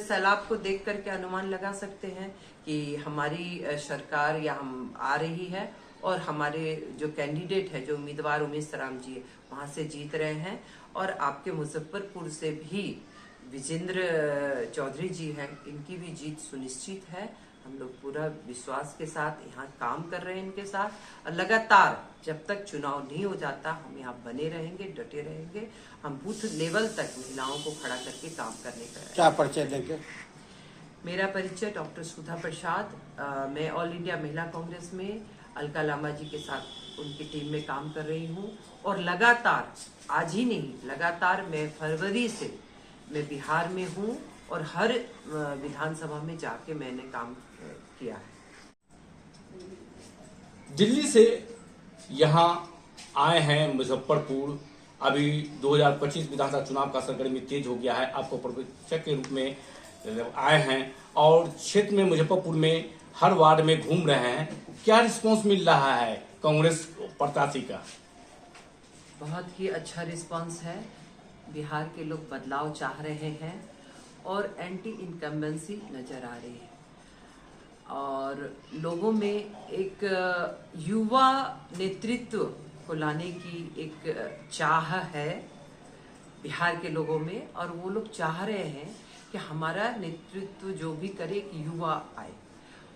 सैलाब को देख करके अनुमान लगा सकते हैं कि हमारी सरकार या हम आ रही है और हमारे जो कैंडिडेट है, जो उम्मीदवार उमेश राम जी वहां से जीत रहे हैं। और आपके मुजफ्फरपुर से भी विजेंद्र चौधरी जी हैं, इनकी भी जीत सुनिश्चित है। हम लोग पूरा विश्वास के साथ यहाँ काम कर रहे हैं इनके साथ, और लगातार जब तक चुनाव नहीं हो जाता हम यहाँ बने रहेंगे, डटे रहेंगे। हम बूथ लेवल तक महिलाओं को खड़ा करके काम करने का। क्या परिचय देंगे? मेरा परिचय डॉक्टर सुधा प्रसाद, मैं ऑल इंडिया महिला कांग्रेस में अलका लांबा जी के साथ उनकी टीम में काम कर रही हूँ। और लगातार, आज ही नहीं, लगातार मैं फरवरी से मैं बिहार में हूँ और हर विधानसभा में जाके मैंने काम किया है। दिल्ली से यहाँ आए हैं मुजफ्फरपुर। अभी 2025 विधानसभा चुनाव का सरगर्मी तेज हो गया है। आपको पर्यवेक्षक के रूप में आए हैं और क्षेत्र में मुजफ्फरपुर में हर वार्ड में घूम रहे हैं। क्या रिस्पांस मिल रहा है कांग्रेस प्रत्याशी का? बहुत ही अच्छा रिस्पांस है। बिहार के लोग बदलाव चाह रहे हैं और एंटी इनकम्बेंसी नजर आ रही है और लोगों में एक युवा नेतृत्व को लाने की एक चाह है बिहार के लोगों में। और वो लोग चाह रहे हैं कि हमारा नेतृत्व जो भी करे एक युवा आए,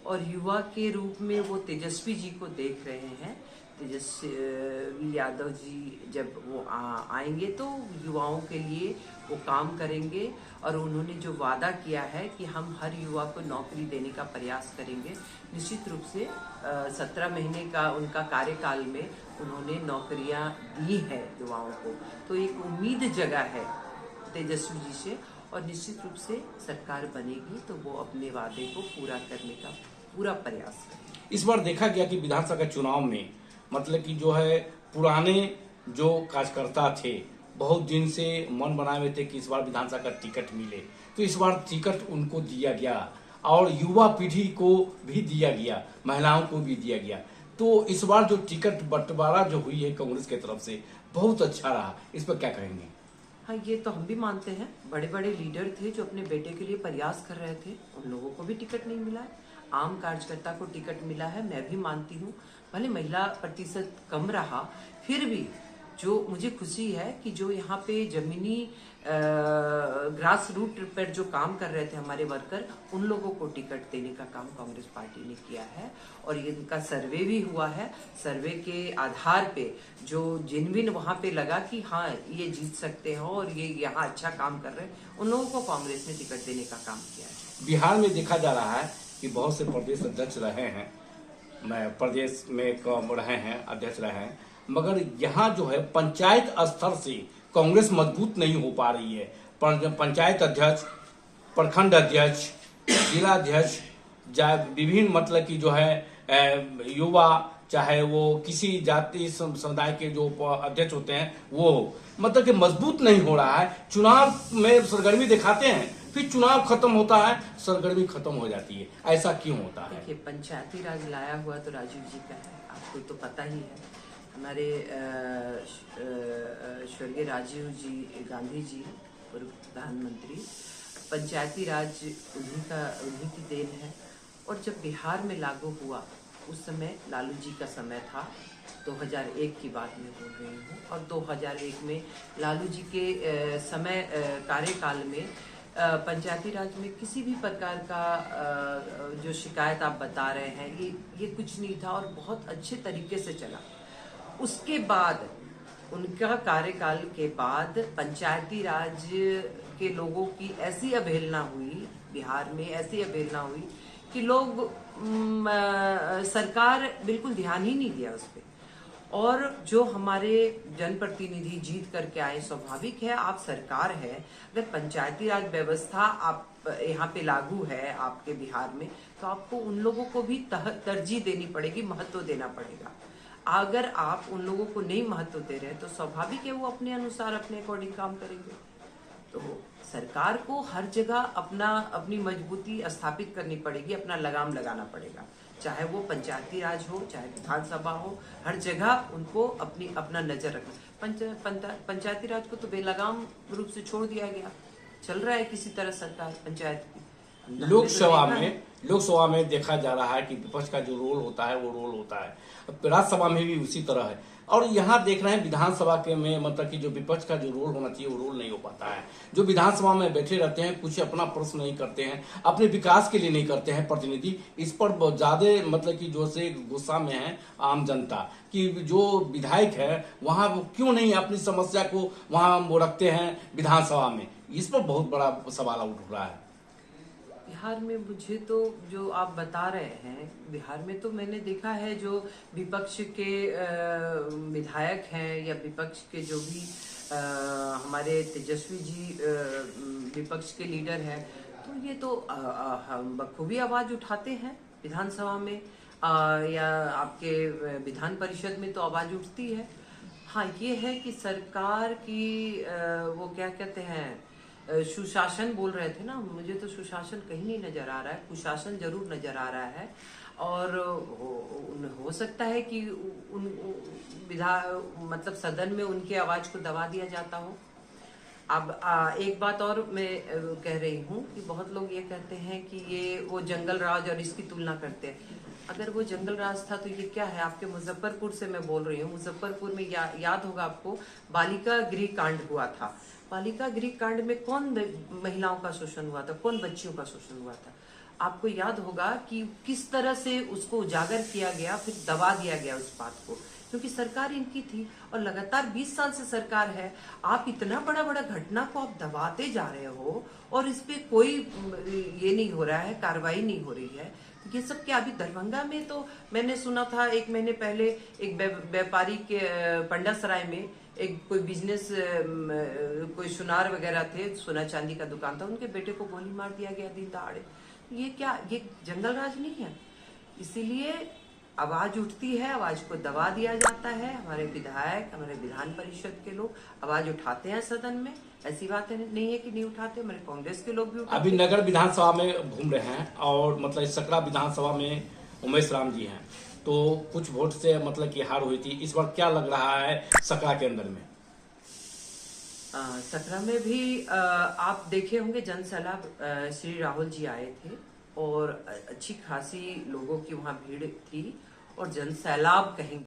और युवा के रूप में वो तेजस्वी जी को देख रहे हैं। तेजस्वी यादव जी जब वो आएंगे तो युवाओं के लिए वो काम करेंगे। और उन्होंने जो वादा किया है कि हम हर युवा को नौकरी देने का प्रयास करेंगे, निश्चित रूप से 17 महीने का उनका कार्यकाल में उन्होंने नौकरियां दी है युवाओं को। तो एक उम्मीद जगह है तेजस्वी जी से, और निश्चित रूप से सरकार बनेगी तो वो अपने वादे को पूरा करने का पूरा प्रयास करेंगे। इस बार देखा गया कि विधानसभा के चुनाव में मतलब कि जो है पुराने जो कार्यकर्ता थे बहुत दिन से मन बनाए हुए थे कि इस बार विधानसभा का टिकट मिले, तो इस बार टिकट उनको दिया गया और युवा पीढ़ी को भी दिया गया, महिलाओं को भी दिया गया। तो इस बार जो टिकट बंटवारा जो हुई है कांग्रेस की तरफ से बहुत अच्छा रहा, इस पर क्या कहेंगे? हाँ, ये तो हम भी मानते हैं। बड़े बड़े लीडर थे जो अपने बेटे के लिए प्रयास कर रहे थे, उन लोगों को भी टिकट नहीं मिला है। आम कार्यकर्ता को टिकट मिला है, मैं भी मानती हूँ। भले महिला प्रतिशत कम रहा, फिर भी जो मुझे खुशी है कि जो यहाँ पे जमीनी ग्रास रूट पर जो काम कर रहे थे हमारे वर्कर, उन लोगों को टिकट देने का काम कांग्रेस पार्टी ने किया है। और इनका सर्वे भी हुआ है। सर्वे के आधार पे जो जेन्युइन वहाँ पे लगा कि हाँ ये जीत सकते हो और ये यहाँ अच्छा काम कर रहे हैं, उन लोगों को कांग्रेस ने टिकट देने का काम किया है। बिहार में देखा जा रहा है कि बहुत से प्रदेश अध्यक्ष रहे हैं, मैं प्रदेश में रहे हैं, अध्यक्ष रहे हैं, मगर यहाँ जो है पंचायत स्तर से कांग्रेस मजबूत नहीं हो पा रही है। पंचायत अध्यक्ष, प्रखंड अध्यक्ष, जिला अध्यक्ष, विभिन्न मतलब की जो है युवा, चाहे वो किसी जाति समुदाय के जो अध्यक्ष होते हैं वो मतलब कि मजबूत नहीं हो रहा है। चुनाव में सरगर्मी दिखाते हैं, फिर चुनाव खत्म होता है, सरगर्मी खत्म हो जाती है। ऐसा क्यों होता है? देखिए, पंचायती राज लाया हुआ तो राजीव जी का है, आपको तो पता ही है। हमारे स्वर्गीय राजीव जी गांधी जी, पूर्व प्रधानमंत्री, पंचायती राज उन्हीं की देन है। और जब बिहार में लागू हुआ उस समय लालू जी का समय था, 2001 की बात में बोल रही हूँ। और 2001 में लालू जी के समय कार्यकाल में पंचायती राज में किसी भी प्रकार का जो शिकायत आप बता रहे हैं ये कुछ नहीं था और बहुत अच्छे तरीके से चला। उसके बाद उनका कार्यकाल के बाद पंचायती राज के लोगों की ऐसी अवहेलना हुई, बिहार में ऐसी अवहेलना हुई कि लोग सरकार बिल्कुल ध्यान ही नहीं दिया उस पर। और जो हमारे जनप्रतिनिधि जीत करके आए, स्वाभाविक है, आप सरकार है, अगर पंचायती राज व्यवस्था आप यहाँ पे लागू है आपके बिहार में, तो आपको उन लोगों को भी तरजीह देनी पड़ेगी, महत्व देना पड़ेगा। अगर आप उन लोगों को नहीं महत्व दे रहे तो स्वाभाविक है वो अपने अनुसार अपने अकॉर्डिंग काम करेंगे। तो सरकार को हर जगह अपनी मजबूती स्थापित करनी पड़ेगी, अपना लगाम लगाना पड़ेगा, चाहे वो पंचायती राज हो, चाहे विधानसभा हो, हर जगह उनको अपना नजर रखना। पंचायती राज को तो बेलगाम रूप से छोड़ दिया गया। चल रहा है किसी तरह सरकार पंचायत की। हमने तो लोकसभा देखा है। में लोकसभा में देखा जा रहा है कि विपक्ष का जो रोल होता है वो रोल होता है, राज्यसभा में भी उसी तरह है। और यहाँ देख रहे हैं विधानसभा के में मतलब कि जो विपक्ष का जो रोल होना चाहिए वो रोल नहीं हो पाता है। जो विधानसभा में बैठे रहते हैं, कुछ अपना प्रश्न नहीं करते हैं, अपने विकास के लिए नहीं करते हैं प्रतिनिधि। इस पर बहुत ज्यादा मतलब कि जो से गुस्सा में है आम जनता कि जो विधायक है वहां वो क्यों नहीं अपनी समस्या को वहां वो रखते हैं विधानसभा में। इस पर बहुत बड़ा सवाल उठ रहा है। बिहार में मुझे तो जो आप बता रहे हैं, बिहार में तो मैंने देखा है जो विपक्ष के विधायक हैं या विपक्ष के जो भी हमारे तेजस्वी जी विपक्ष के लीडर हैं, तो ये तो बखूबी आवाज उठाते हैं विधानसभा में या आपके विधान परिषद में तो आवाज उठती है। हाँ, ये है कि सरकार की वो क्या कहते हैं, सुशासन बोल रहे थे ना, मुझे तो सुशासन कहीं नहीं नजर आ रहा है, कुशासन जरूर नजर आ रहा है। और हो सकता है कि उन मतलब सदन में उनकी आवाज को दबा दिया जाता हो। अब एक बात और मैं कह रही हूँ कि बहुत लोग ये कहते हैं कि ये वो जंगल राज और इसकी तुलना करते हैं। अगर वो जंगल राज था तो ये क्या है, आपके मुजफ्फरपुर से मैं बोल रही हूँ। मुजफ्फरपुर में याद होगा आपको, बालिका गृह कांड हुआ था। बालिका गृह कांड में कौन महिलाओं का शोषण हुआ था, कौन बच्चियों का शोषण हुआ था? आपको याद होगा कि किस तरह से उसको उजागर किया गया, फिर दबा दिया गया उस बात को, क्योंकि सरकार इनकी थी। और लगातार 20 साल से सरकार है, आप इतना बड़ा बड़ा घटना को आप दबाते जा रहे हो और इस पे कोई ये नहीं हो रहा है, कार्रवाई नहीं हो रही है। ये सब क्या, अभी दरभंगा में तो मैंने सुना था 1 महीने पहले एक व्यापारी के पंडा सराय में एक कोई बिजनेस कोई सुनार वगैरह थे, सोना चांदी का दुकान था, उनके बेटे को गोली मार दिया गया दिन दहाड़े। ये क्या, ये जंगल राज नहीं है? इसीलिए आवाज उठती है, आवाज को दबा दिया जाता है। हमारे विधायक, हमारे विधान परिषद के लोग आवाज उठाते हैं सदन में, ऐसी बात नहीं है कि नहीं उठाते, हमारे कांग्रेस के लोग भी उठाते। अभी नगर विधानसभा में घूम रहे हैं और मतलब सकरा विधानसभा में उमेश राम जी हैं, तो कुछ वोट से मतलब की हार हुई थी। इस बार क्या लग रहा है सकरा के अंदर में? सकरा में भी आप देखे होंगे जन सैलाब, श्री राहुल जी आए थे और अच्छी खासी लोगों की वहां भीड़ थी और जन सैलाब कहेंगे।